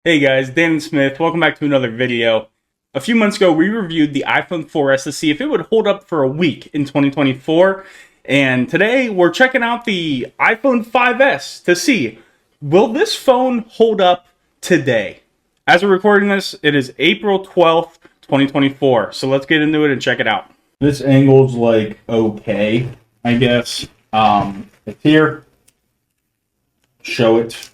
Hey guys, Dan Smith. Welcome back to another video. A few months ago, we reviewed the iPhone 4S to see if it would hold up for a week in 2024. And today, we're checking out the iPhone 5S to see, will this phone hold up today? As we're recording this, it is April 12th, 2024. So let's get into it and check it out. This angle's like okay, I guess. It's here. Show it.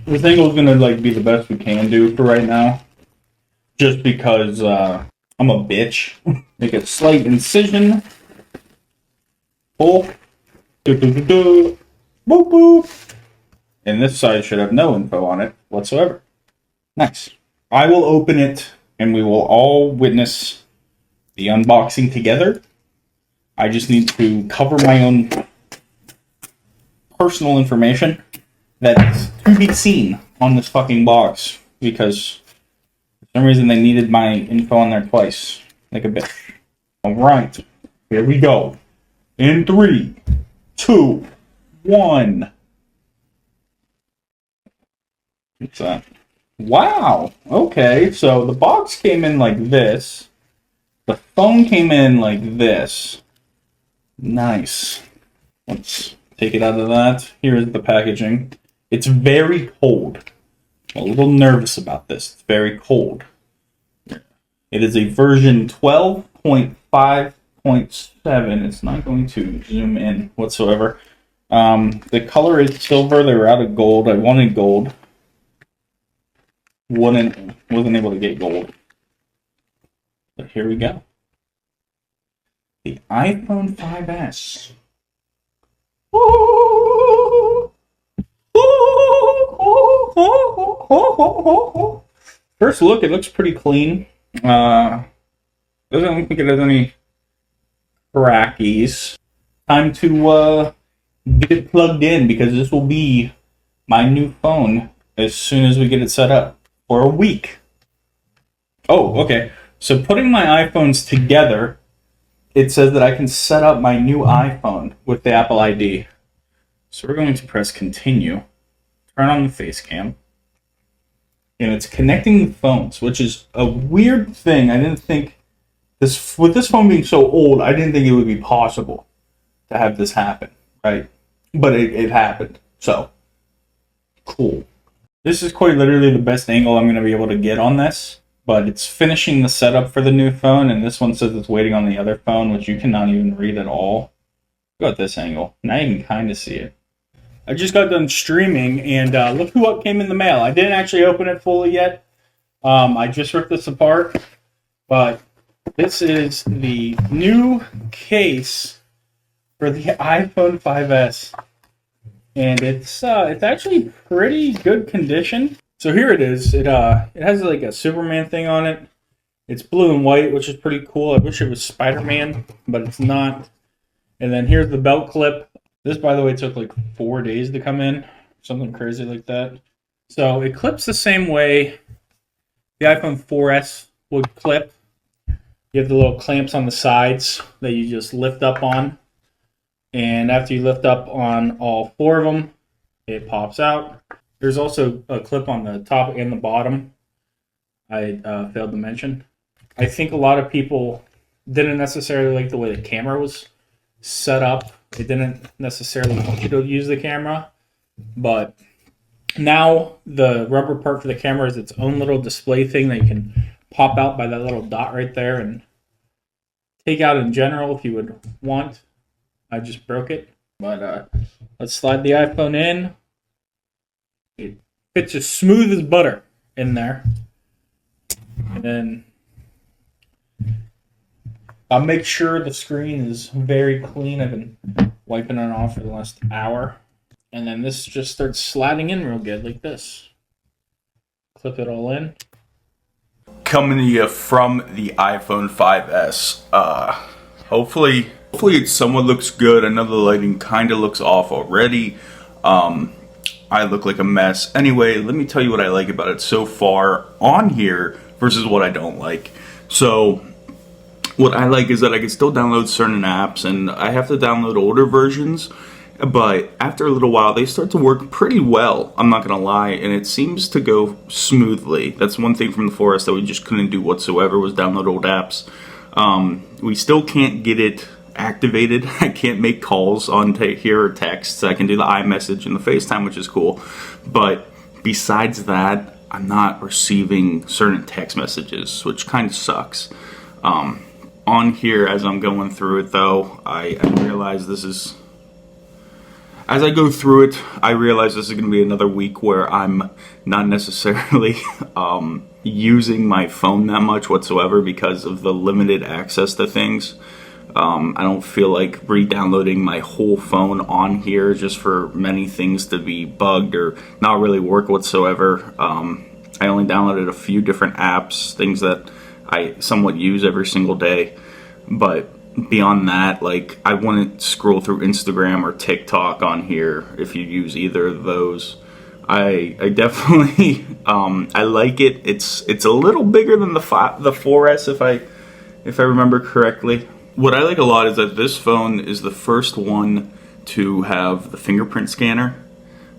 This angle is gonna be the best we can do for right now, just because I'm a bitch. Make a slight incision. Pull. Boop boop. And this side should have no info on it whatsoever. Nice. I will open it, and we will all witness the unboxing together. I just need to cover my own personal information that's to be seen on this fucking box, because for some reason they needed my info on there twice, like a bitch. Alright, here we go. In 3, 2, 1. What's that? Wow! Okay, so the box came in like this. The phone came in like this. Nice. Let's take it out of that. Here's the packaging. It's very cold. I'm a little nervous about this. It's very cold. It is a version 12.5.7. It's not going to zoom in whatsoever. The color is silver. They were out of gold. I wanted gold. Wasn't able to get gold. But here we go. The iPhone 5S. First look, it looks pretty clean. Doesn't look like it has any crackies. Time to get it plugged in, because this will be my new phone as soon as we get it set up for a week. Oh, okay. So putting my iPhones together, it says that I can set up my new iPhone with the Apple ID. So we're going to press continue, turn on the face cam, and it's connecting the phones, which is a weird thing. I didn't think this, with this phone being so old, I didn't think it would be possible to have this happen, right? But it happened. So cool. This is quite literally the best angle I'm going to be able to get on this. But it's finishing the setup for the new phone, and this one says it's waiting on the other phone, which you cannot even read at all. Look at this angle. Now you can kind of see it. I just got done streaming, and look who what came in the mail. I didn't actually open it fully yet. I just ripped this apart, but this is the new case for the iPhone 5S, and it's actually pretty good condition. So here it is. It has like a Superman thing on it. It's blue and white, which is pretty cool. I wish it was Spider-Man, but it's not. And then here's the belt clip. This, by the way, took like 4 days to come in. Something crazy like that. So it clips the same way the iPhone 4S would clip. You have the little clamps on the sides that you just lift up on. And after you lift up on all 4 of them, it pops out. There's also a clip on the top and the bottom I failed to mention. I think a lot of people didn't necessarily like the way the camera was set up. They didn't necessarily want you to use the camera. But now the rubber part for the camera is its own little display thing that you can pop out by that little dot right there and take out in general if you would want. I just broke it. But let's slide the iPhone in. It fits as smooth as butter in there. And then I'll make sure the screen is very clean. I've been wiping it off for the last hour. And then this just starts sliding in real good like this. Clip it all in. Coming to you from the iPhone 5S. Hopefully it somewhat looks good. I know the lighting kind of looks off already. I look like a mess. Anyway, let me tell you what I like about it so far on here versus what I don't like. So what I like is that I can still download certain apps, and I have to download older versions But after a little while, they start to work pretty well, I'm not going to lie, and it seems to go smoothly. That's one thing from the 4S that we just couldn't do whatsoever, was download old apps. We still can't get it activated. I can't make calls on here or texts. I can do the iMessage and the FaceTime, which is cool. But besides that, I'm not receiving certain text messages, which kind of sucks. On here, as I'm going through it, though, I realize this is... As I go through it, I realize this is going to be another week where I'm not necessarily using my phone that much whatsoever because of the limited access to things. I don't feel like re-downloading my whole phone on here just for many things to be bugged or not really work whatsoever. I only downloaded a few different apps, things that I somewhat use every single day, but beyond that, like, I wouldn't scroll through Instagram or TikTok on here if you use either of those. I definitely I like it. It's a little bigger than the 4S if I remember correctly. What I like a lot is that this phone is the first one to have the fingerprint scanner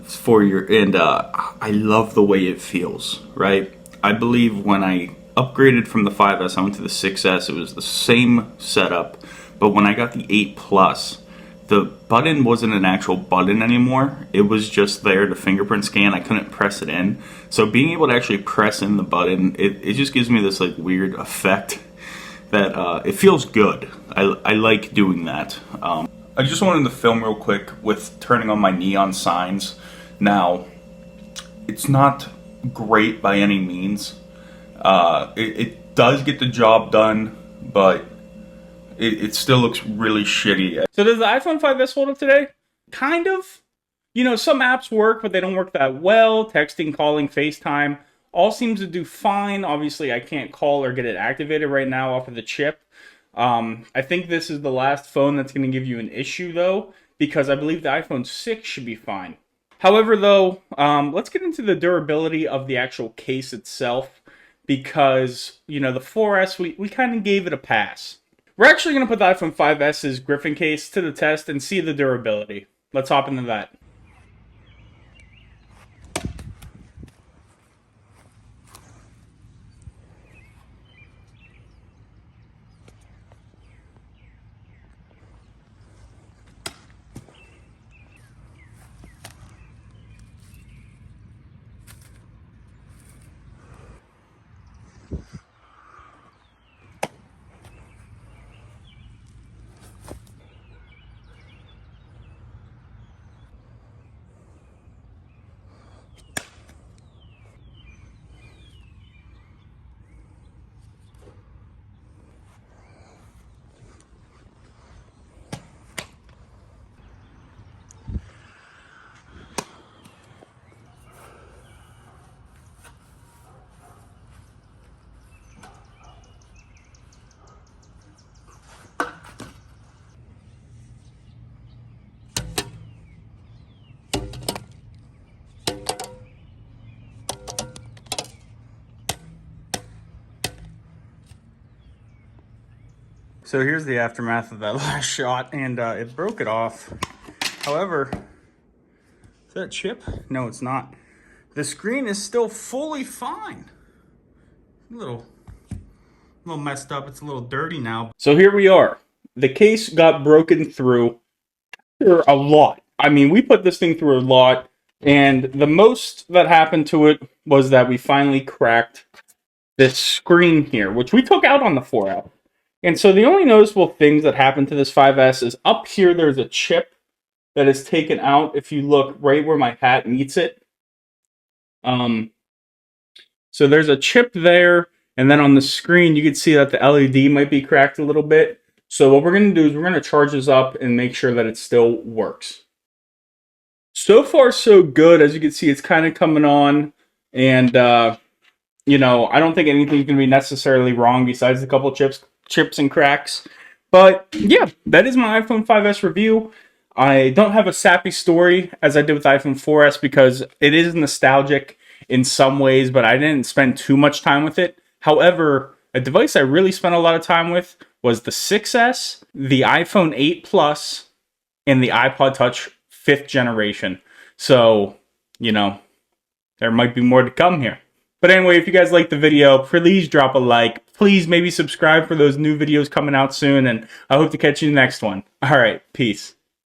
for your, and I love the way it feels, right? I believe when I upgraded from the 5S, I went to the 6S, it was the same setup, but when I got the 8 Plus, the button wasn't an actual button anymore. It was just there to fingerprint scan. I couldn't press it in. So being able to actually press in the button, it just gives me this like weird effect that it feels good. I like doing that. I just wanted to film real quick with turning on my neon signs. Now, it's not great by any means. It does get the job done, but it still looks really shitty. So does the iPhone 5S hold up today? Kind of. You know, some apps work, but they don't work that well. Texting, calling, FaceTime, all seems to do fine. Obviously, I can't call or get it activated right now off of the chip. I think this is the last phone that's going to give you an issue, though, because I believe the iPhone 6 should be fine. However, though, let's get into the durability of the actual case itself, because, you know, the 4S, we kind of gave it a pass. We're actually going to put the iPhone 5S's Griffin case to the test and see the durability. Let's hop into that. So here's the aftermath of that last shot, and it broke it off. However, is that a chip? No, it's not. The screen is still fully fine. A little messed up. It's a little dirty now. So here we are. The case got broken through after a lot. I mean, we put this thing through a lot, and the most that happened to it was that we finally cracked this screen here, which we took out on the 4L. And so the only noticeable things that happened to this 5S is up here there's a chip that is taken out if you look right where my hat meets it. So there's a chip there, and then on the screen you can see that the LED might be cracked a little bit. So what we're going to do is we're going to charge this up and make sure that it still works. So far so good. As you can see, it's kind of coming on, and you know, I don't think anything's going to be necessarily wrong besides a couple chips and cracks. But yeah, that is my iPhone 5S review. I don't have a sappy story as I did with the iPhone 4S because it is nostalgic in some ways, but I didn't spend too much time with it. However, a device I really spent a lot of time with was the 6S, the iPhone 8 Plus, and the iPod Touch 5th generation. So, you know, there might be more to come here. But anyway, if you guys like the video, please drop a like. Please maybe subscribe for those new videos coming out soon. And I hope to catch you in the next one. All right, peace.